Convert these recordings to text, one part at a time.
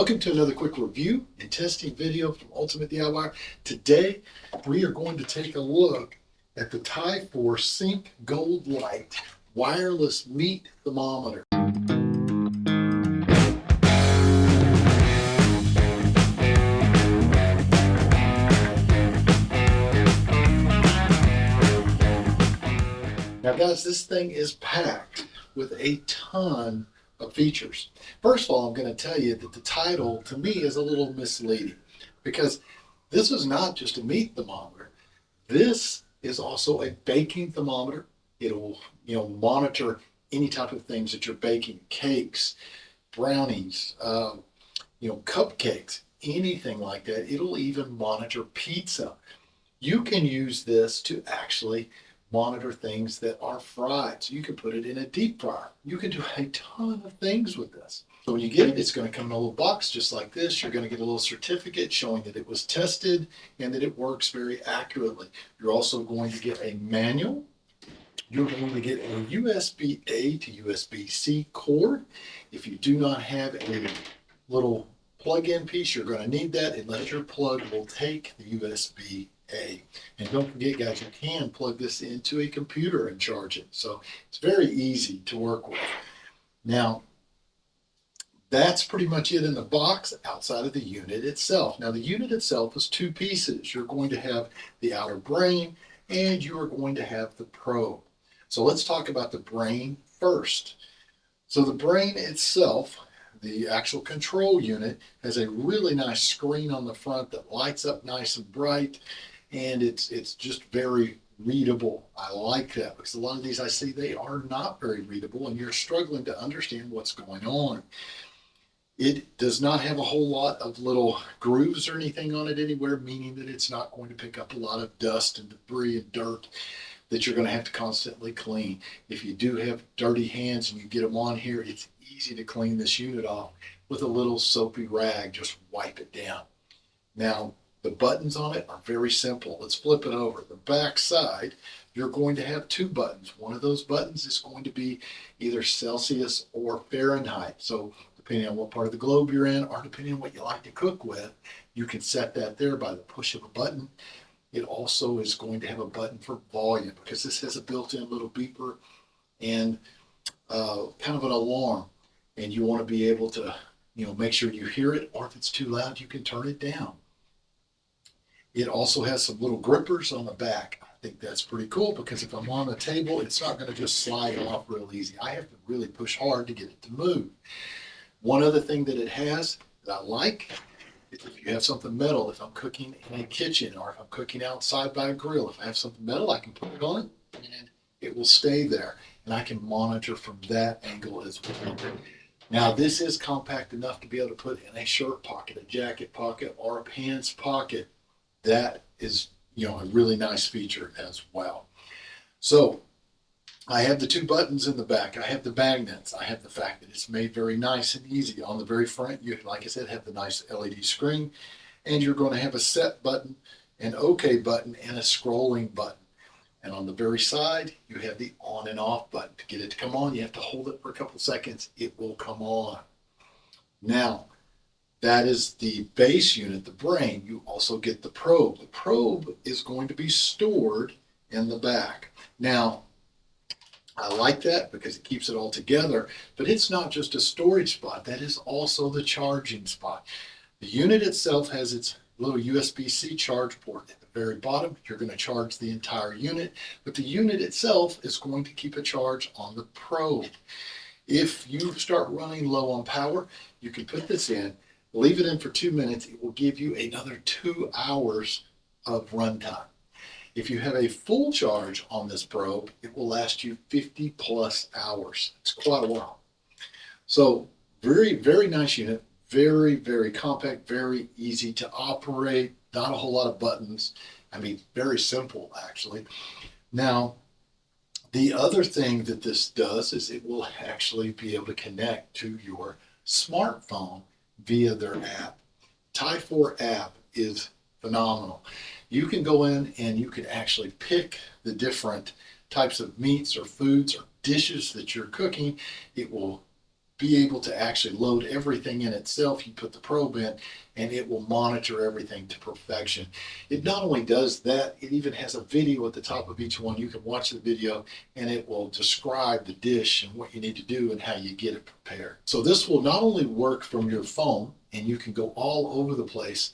Welcome to another quick review and testing video from Ultimate DIY. Today, we are going to take a look at the Ty4 Sync Gold Light wireless meat thermometer. Now guys, this thing is packed with a ton of features. First of all, I'm going to tell you that the title to me is a little misleading because this is not just a meat thermometer. This is also a baking thermometer. It'll, monitor any type of things that you're baking, cakes, brownies, cupcakes, anything like that. It'll even monitor pizza. You can use this to actually monitor things that are fried. So you can put it in a deep fryer. You can do a ton of things with this. So when you get it, it's going to come in a little box just like this. You're going to get a little certificate showing that it was tested and that it works very accurately. You're also going to get a manual. You're going to get a USB-A to USB-C cord. If you do not have a little plug-in piece, you're going to need that unless your plug will take the USB-A. And don't forget, guys, you can plug this into a computer and charge it. So it's very easy to work with. Now, that's pretty much it in the box outside of the unit itself. Now, the unit itself is two pieces. You're going to have the outer brain and you are going to have the probe. So let's talk about the brain first. So the brain itself, the actual control unit, has a really nice screen on the front that lights up nice and bright, and it's just very readable. I like that because a lot of these I see, they are not very readable and you're struggling to understand what's going on. It does not have a whole lot of little grooves or anything on it anywhere, meaning that it's not going to pick up a lot of dust and debris and dirt that you're going to have to constantly clean. If you do have dirty hands and you get them on here, it's easy to clean this unit off with a little soapy rag. Just wipe it down. Now, the buttons on it are very simple. Let's flip it over. The back side, you're going to have two buttons. One of those buttons is going to be either Celsius or Fahrenheit. So depending on what part of the globe you're in or depending on what you like to cook with, you can set that there by the push of a button. It also is going to have a button for volume because this has a built-in little beeper and kind of an alarm. And you want to be able to, make sure you hear it, or if it's too loud, you can turn it down. It also has some little grippers on the back. I think that's pretty cool because if I'm on the table, it's not going to just slide off real easy. I have to really push hard to get it to move. One other thing that it has that I like, if you have something metal, if I'm cooking in a kitchen or if I'm cooking outside by a grill, if I have something metal, I can put it on and it will stay there. And I can monitor from that angle as well. Now, this is compact enough to be able to put in a shirt pocket, a jacket pocket, or a pants pocket. That is, a really nice feature as well. So I have the two buttons in the back. I have the magnets. I have the fact that it's made very nice and easy. On the very front, you, like I said, have the nice LED screen, and you're going to have a set button, an OK button, and a scrolling button. And on the very side, you have the on and off button. To get it to come on, you have to hold it for a couple of seconds. It will come on. Now, that is the base unit, the brain. You also get the probe. The probe is going to be stored in the back. Now, I like that because it keeps it all together, but it's not just a storage spot. That is also the charging spot. The unit itself has its little USB-C charge port at the very bottom. You're going to charge the entire unit, but the unit itself is going to keep a charge on the probe. If you start running low on power, you can put this in, leave it in for 2 minutes. It will give you another 2 hours of runtime. If you have a full charge on this probe, it will last you 50 plus hours. It's quite a while. So very, very nice unit. Very, very compact, very easy to operate. Not a whole lot of buttons. I mean, very simple, actually. Now, the other thing that this does is it will actually be able to connect to your smartphone via their app. Ty4 app is phenomenal. You can go in and you can actually pick the different types of meats or foods or dishes that you're cooking. It will be able to actually load everything in itself. You put the probe in and it will monitor everything to perfection. It not only does that, it even has a video at the top of each one. You can watch the video and it will describe the dish and what you need to do and how you get it prepared. So this will not only work from your phone, and you can go all over the place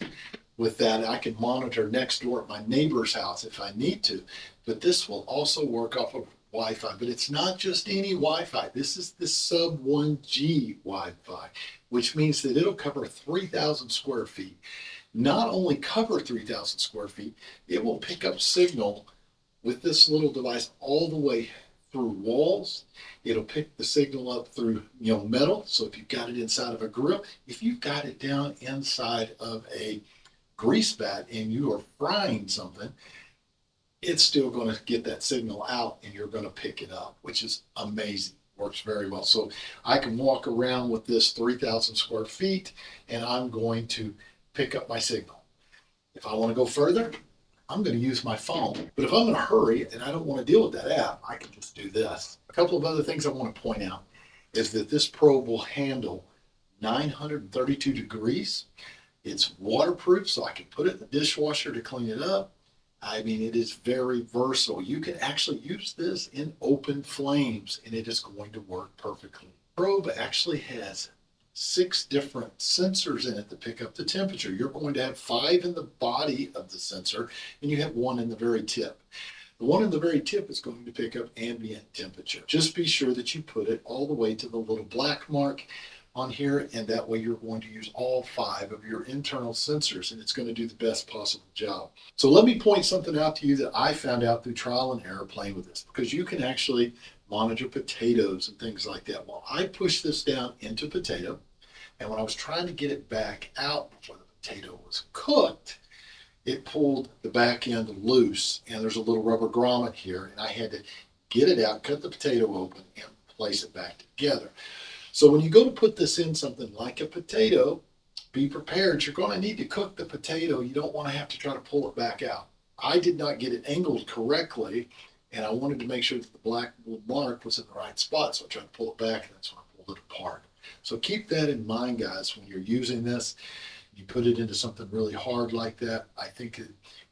with that. I can monitor next door at my neighbor's house if I need to, but this will also work off of Wi-Fi. But it's not just any Wi-Fi. This is the sub 1G Wi-Fi, which means that it'll cover 3,000 square feet. Not only cover 3,000 square feet, it will pick up signal with this little device all the way through walls. It'll pick the signal up through metal. So if you've got it inside of a grill, if you've got it down inside of a grease vat and you are frying something, it's still going to get that signal out and you're going to pick it up, which is amazing. Works very well. So I can walk around with this 3,000 square feet and I'm going to pick up my signal. If I want to go further, I'm going to use my phone. But if I'm in a hurry and I don't want to deal with that app, I can just do this. A couple of other things I want to point out is that this probe will handle 932 degrees. It's waterproof, so I can put it in the dishwasher to clean it up. I mean, it is very versatile. You can actually use this in open flames and it is going to work perfectly. The probe actually has 6 different sensors in it to pick up the temperature. You're going to have 5 in the body of the sensor and you have 1 in the very tip. The one in the very tip is going to pick up ambient temperature. Just be sure that you put it all the way to the little black mark on here, and that way you're going to use all 5 of your internal sensors and it's going to do the best possible job. So let me point something out to you that I found out through trial and error playing with this, because you can actually monitor potatoes and things like that. Well, I pushed this down into potato, and when I was trying to get it back out before the potato was cooked, it pulled the back end loose, and there's a little rubber grommet here, and I had to get it out, cut the potato open, and place it back together. So when you go to put this in something like a potato, be prepared. You're going to need to cook the potato. You don't want to have to try to pull it back out. I did not get it angled correctly, and I wanted to make sure that the black mark was in the right spot, so I tried to pull it back, and that's when I pulled it apart. So keep that in mind, guys, when you're using this. You put it into something really hard like that, I think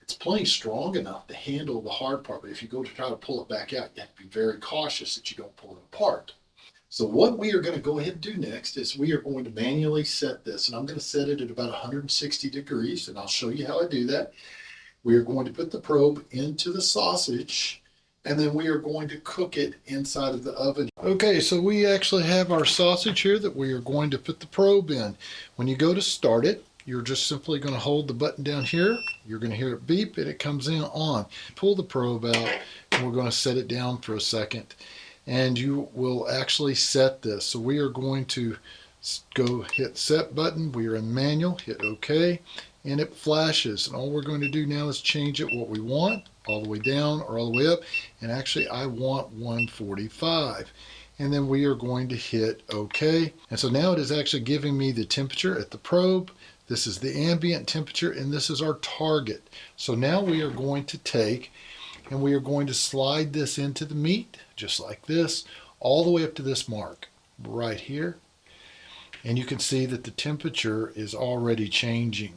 it's plenty strong enough to handle the hard part, but if you go to try to pull it back out, you have to be very cautious that you don't pull it apart. So what we are going to go ahead and do next is we are going to manually set this, and I'm going to set it at about 160 degrees, and I'll show you how I do that. We are going to put the probe into the sausage, and then we are going to cook it inside of the oven. Okay, so we actually have our sausage here that we are going to put the probe in. When you go to start it, you're just simply going to hold the button down here. You're going to hear it beep, and it comes in on. Pull the probe out, and we're going to set it down for a second. And you will actually set this. So we are going to go hit set button. We are in manual, hit OK, and it flashes. And all we're going to do now is change it what we want, all the way down or all the way up. And actually I want 145. And then we are going to hit OK. And so now it is actually giving me the temperature at the probe. This is the ambient temperature, and this is our target. So now we are going to take and we are going to slide this into the meat, just like this, all the way up to this mark, right here. And you can see that the temperature is already changing.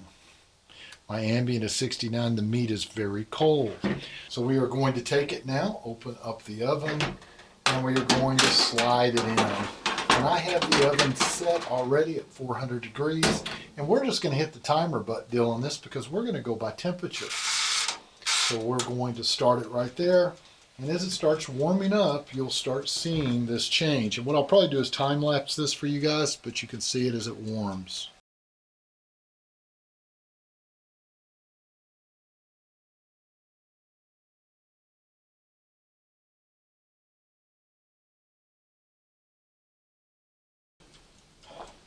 My ambient is 69, the meat is very cold. So we are going to take it now, open up the oven, and we are going to slide it in. And I have the oven set already at 400 degrees, and we're just going to hit the timer button on this because we're going to go by temperature. So we're going to start it right there. And as it starts warming up, you'll start seeing this change. And what I'll probably do is time lapse this for you guys, but you can see it as it warms.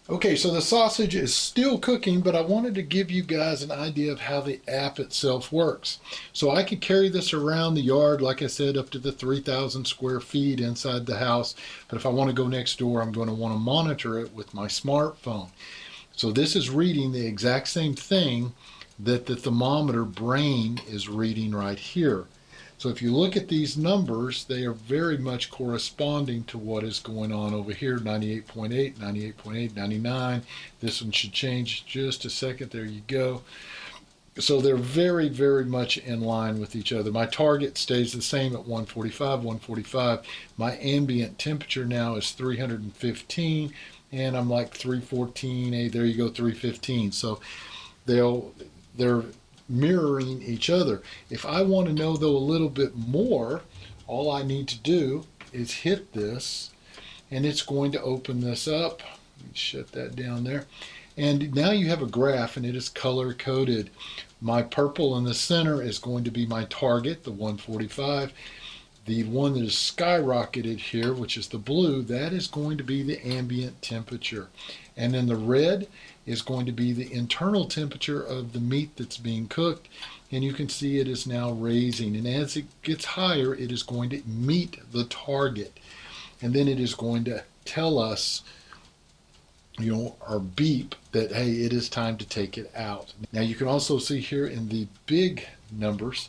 Okay, so the sausage is still cooking, but I wanted to give you guys an idea of how the app itself works. So I could carry this around the yard, like I said, up to the 3,000 square feet inside the house. But if I want to go next door, I'm going to want to monitor it with my smartphone. So this is reading the exact same thing that the thermometer brain is reading right here. So if you look at these numbers, they are very much corresponding to what is going on over here. 98.8, 98.8, 99. This one should change just a second. There you go. So they're very, very much in line with each other. My target stays the same at 145, 145. My ambient temperature now is 315, and I'm like 314. Hey, there you go, 315. So they're mirroring each other. If I want to know though a little bit more, all I need to do is hit this, and it's going to open this up. Let me shut that down there. And now you have a graph, and it is color coded. My purple in the center is going to be my target, the 145. The one that is skyrocketed here, which is the blue, that is going to be the ambient temperature. And then the red is going to be the internal temperature of the meat that's being cooked. And you can see it is now raising. And as it gets higher, it is going to meet the target. And then it is going to tell us, our beep that, hey, it is time to take it out. Now you can also see here in the big numbers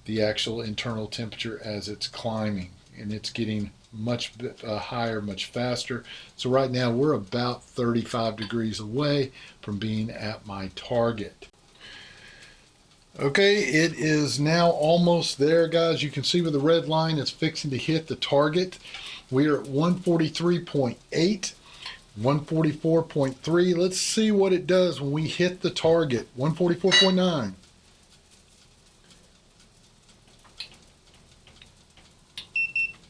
the actual internal temperature as it's climbing, and it's getting much higher, much faster. So right now we're about 35 degrees away from being at my target. Okay, it is now almost there, guys. You can see where the red line is fixing to hit the target. We are at 143.8. 144.3. Let's see what it does when we hit the target. 144.9.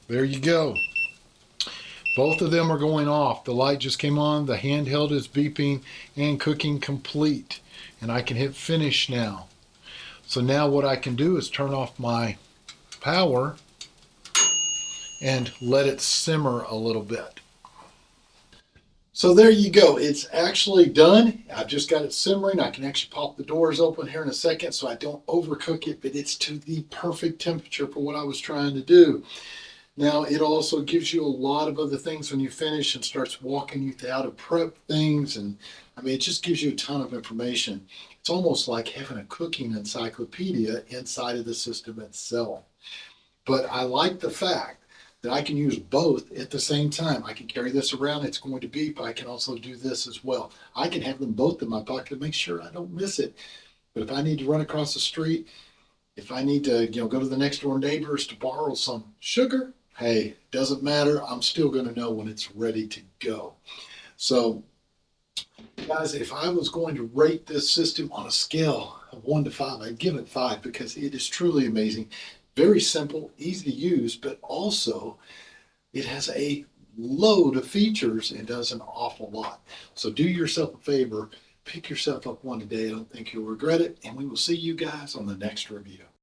There you go. Both of them are going off. The light just came on. The handheld is beeping and cooking complete. And I can hit finish now. So now what I can do is turn off my power and let it simmer a little bit. So there you go. It's actually done. I've just got it simmering. I can actually pop the doors open here in a second so I don't overcook it, but it's to the perfect temperature for what I was trying to do. Now, it also gives you a lot of other things when you finish and starts walking you through how to prep things. And I mean, it just gives you a ton of information. It's almost like having a cooking encyclopedia inside of the system itself. But I like the fact that I can use both at the same time. I can carry this around, it's going to beep. I can also do this as well. I can have them both in my pocket to make sure I don't miss it. But if I need to run across the street, if I need to go to the next door neighbors to borrow some sugar, hey, doesn't matter. I'm still going to know when it's ready to go. So guys, if I was going to rate this system on a scale of 1 to 5, I'd give it 5 because it is truly amazing. Very simple, easy to use, but also it has a load of features and does an awful lot. So do yourself a favor, pick yourself up one today. I don't think you'll regret it. And we will see you guys on the next review.